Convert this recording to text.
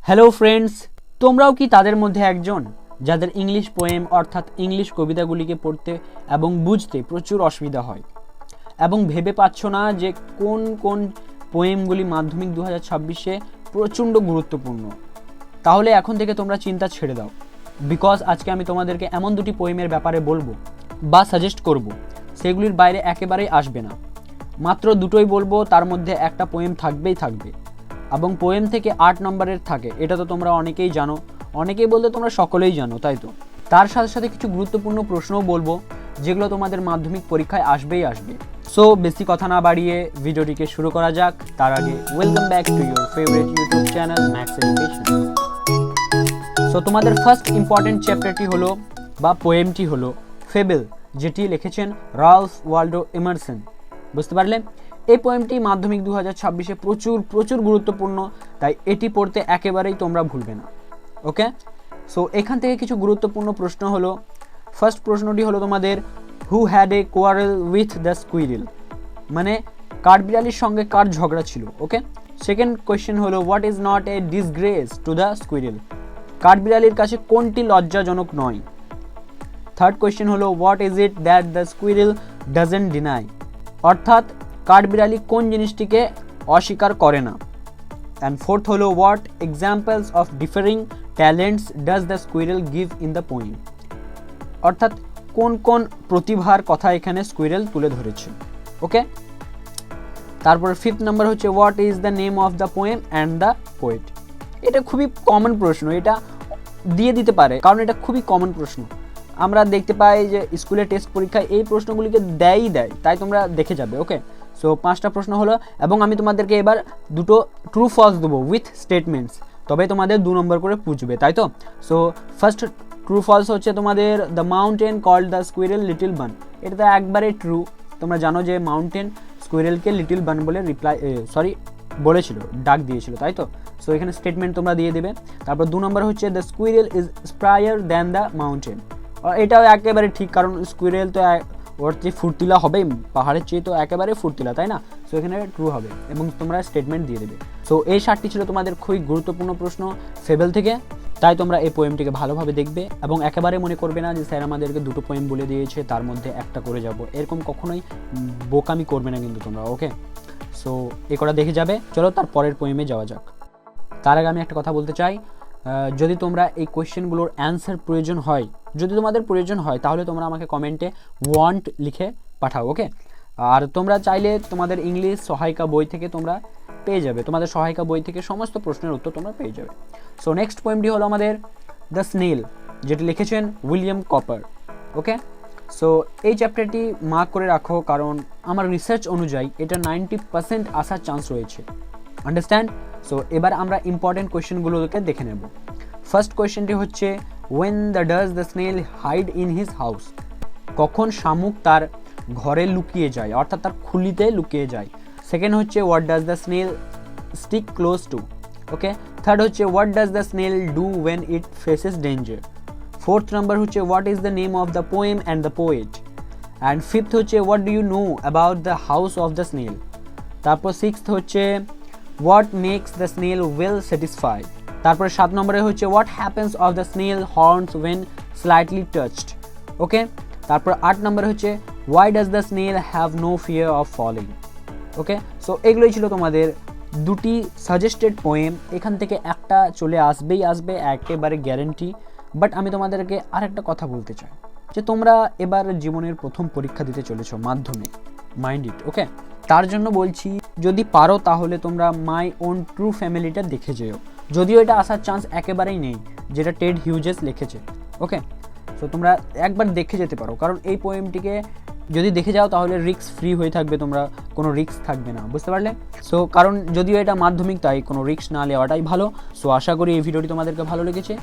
Hello friends, তোমরাও কি তাদের মধ্যে একজন যাদের ইংলিশ পোয়েম অর্থাৎ ইংলিশ কবিতাগুলিকে পড়তে এবং বুঝতে প্রচুর অসুবিধা হয় এবং ভেবে পাচ্ছ না যে কোন কোন পোয়েমগুলি মাধ্যমিক 2026-এ প্রচণ্ড গুরুত্বপূর্ণ? তাহলে এখন থেকে তোমরা চিন্তা ছেড়ে দাও, বিকজ আজকে আমি তোমাদেরকে এমন দুটি পোয়েমের ব্যাপারে বলবো বা সাজেস্ট করব, সেগুলির বাইরে একেবারেই আসবে না। মাত্র দুটোই বলবো, তার মধ্যে একটা পোয়েম থাকবেই থাকবে এবং পোয়েম থেকে 8 নম্বরের থাকে, এটা তো তোমরা অনেকেই জানো, অনেকেই বলতে তোমরা সকলেই জানো, তাই তো। তার সাথে সাথে কিছু গুরুত্বপূর্ণ প্রশ্নও বলবো যেগুলো তোমাদের মাধ্যমিক পরীক্ষায় আসবেই আসবে। সো বেশি কথা না বাড়িয়ে ভিডিওটিকে শুরু করা যাক। তার আগে welcome back to your favourite YouTube channel max education. So তোমাদের ফার্স্ট ইম্পর্টেন্ট চ্যাপ্টারটি হলো বা পোয়েমটি হলো ফেবেল, যেটি লিখেছেন রালফ ওয়ালডো এমারসন। বুঝতে পারলে? এই পোয়েমটি মাধ্যমিক 2026-এ প্রচুর গুরুত্বপূর্ণ, তাই এটি পড়তে একেবারেই তোমরা ভুলবে না। ওকে, সো এখান থেকে কিছু গুরুত্বপূর্ণ প্রশ্ন হলো, ফার্স্ট প্রশ্নটি হলো তোমাদের, who had a quarrel with the squirrel, মানে কাঠবিড়ালির সঙ্গে কার ঝগড়া ছিল। ওকে, সেকেন্ড কোয়েশ্চেন হলো, what is not a disgrace to the squirrel, কাঠবিড়ালির কাছে কোনটি লজ্জাজনক নয়। থার্ড কোয়েশ্চেন হলো, what is it that the squirrel doesn't deny, অর্থাৎ কাঠবিড়ালি কোন জিনিসটিকে অস্বীকার করে না। অ্যান্ড ফোর্থ হলো, what examples of differing talents does the squirrel give in the poem, অর্থাৎ কোন কোন প্রতিভার কথা এখানে স্কুইরেল তুলে ধরেছে। ওকে, তারপর ফিফথ নাম্বার হচ্ছে, what is the name of the poem and the poet. এটা খুবই কমন প্রশ্ন, এটা দিয়ে দিতে পারে কারণ এটা খুবই কমন প্রশ্ন। আমরা দেখতে পাই যে স্কুলে টেস্ট পরীক্ষায় এই প্রশ্নগুলিকে দেয়, তাই তোমরা দেখে যাবে। ওকে, সো 5টা প্রশ্ন হলো এবং আমি তোমাদেরকে এবার দুটো ট্রু ফলস দেবো উইথ স্টেটমেন্টস, তবে তোমাদের 2 নম্বর করে পুছবে, তাই তো। সো ফার্স্ট ট্রু ফলস হচ্ছে তোমাদের, the mountain called the squirrel little bun, এটা তো একবারে ট্রু। তোমরা জানো যে মাউন্টেন স্কুইরেলকে লিটল বান বলে বলেছিল, ডাক দিয়েছিল, তাই তো। সো এখানে স্টেটমেন্ট তোমরা দিয়ে দেবে। তারপর 2 নম্বর হচ্ছে, the squirrel is spryer than the mountain, এটাও একেবারে ঠিক, কারণ স্কুইরেল তো ওর যে ফুর্তিলা হবে পাহাড়ের চেয়ে তো একেবারে ফুর্তিলা, তাই না। সো এখানে ট্রু হবে এবং তোমরা স্টেটমেন্ট দিয়ে দেবে। সো এই 7টি ছিল তোমাদের খুবই গুরুত্বপূর্ণ প্রশ্ন ফেবেল থেকে, তাই তোমরা এই পোয়েমটিকে ভালোভাবে দেখবে এবং একেবারে মনে করবে না যে স্যার আমাদেরকে 2টো পোয়েম বলে দিয়েছে তার মধ্যে একটা করে যাব, এরকম কখনোই বোকামি করবে না কিন্তু তোমরা। ওকে, সো এ কটা দেখে যাবে। চলো তার পরের পোয়েমে যাওয়া যাক। তার আগে আমি একটা কথা বলতে চাই, যদি তোমরা এই কোয়েশ্চেনগুলোর অ্যান্সার প্রয়োজন হয়, যদি তোমাদের প্রয়োজন হয়, তাহলে তোমরা আমাকে কমেন্টে ওয়ান্ট লিখে পাঠাও। ওকে, আর তোমরা চাইলে তোমাদের ইংলিশ সহায়িকা বই থেকে তোমরা পেয়ে যাবে, তোমাদের সহায়িকা বই থেকে সমস্ত প্রশ্নের উত্তর তোমরা পেয়ে যাবে। সো নেক্সট পোয়েমটি হলো আমাদের দ্য স্নেল, যেটি লিখেছেন উইলিয়াম কপার। ওকে, সো এই চ্যাপ্টারটি মার্ক করে রাখো, কারণ আমার রিসার্চ অনুযায়ী এটা 90% আসার চান্স রয়েছে। আন্ডারস্ট্যান্ড? সো এবার আমরা ইম্পর্টেন্ট কোয়েশ্চেনগুলোকে দেখে নেব। ফার্স্ট কোয়েশ্চেনটি হচ্ছে, when does the snail hide in his house, কখন শামুক তার ঘরে লুকিয়ে যায়, অর্থাৎ তার খুলিতে লুকিয়ে যায়। সেকেন্ড হচ্ছে, what does the snail stick close to, okay. Third হচ্ছে, what does the snail do when it faces danger। Fourth number হচ্ছে, what is the name of the poem and the poet। And fifth হচ্ছে, what do you know about the house of the snail। তারপর sixth হচ্ছে, what makes the snail well satisfied। তারপরে 7 নম্বরে হচ্ছে, what happens of the snail horns when slightly touched। ওকে, তারপর 8 নম্বরে হচ্ছে, why does the snail have no fear of falling। Okay, so এগুলোই ছিল তোমাদের দুটি সাজেস্টেড পোয়েম, এখান থেকে একটা চলে আসবে একেবারে গ্যারেন্টি। বাট আমি তোমাদেরকে আরেকটা কথা বলতে চাই যে তোমরা এবার জীবনের প্রথম পরীক্ষা দিতে চলেছো মাধ্যমিক, মাইন্ড ইট। ওকে, তার জন্য বলছি, যদি পারো তাহলে তোমরা মাই ওন ট্রু ফ্যামিলিটা দেখে যেও, যদিও এটা আসার চান্স একেবারেই নেই, যেটা টেড হিউজেস লিখেছে। ওকে, সো তোমরা একবার দেখে যেতে পারো, কারণ এই পোয়েমটিকে যদি দেখে যাও তাহলে রিস্ক ফ্রি হয়ে থাকবে, তোমরা কোনো রিস্ক থাকবে না। বুঝতে পারলে? সো কারণ যদিও এটা মাধ্যমিক, তাই কোনো রিস্ক না নেওয়াটাই ভালো। সো আশা করি এই ভিডিওটি তোমাদেরকে ভালো লেগেছে।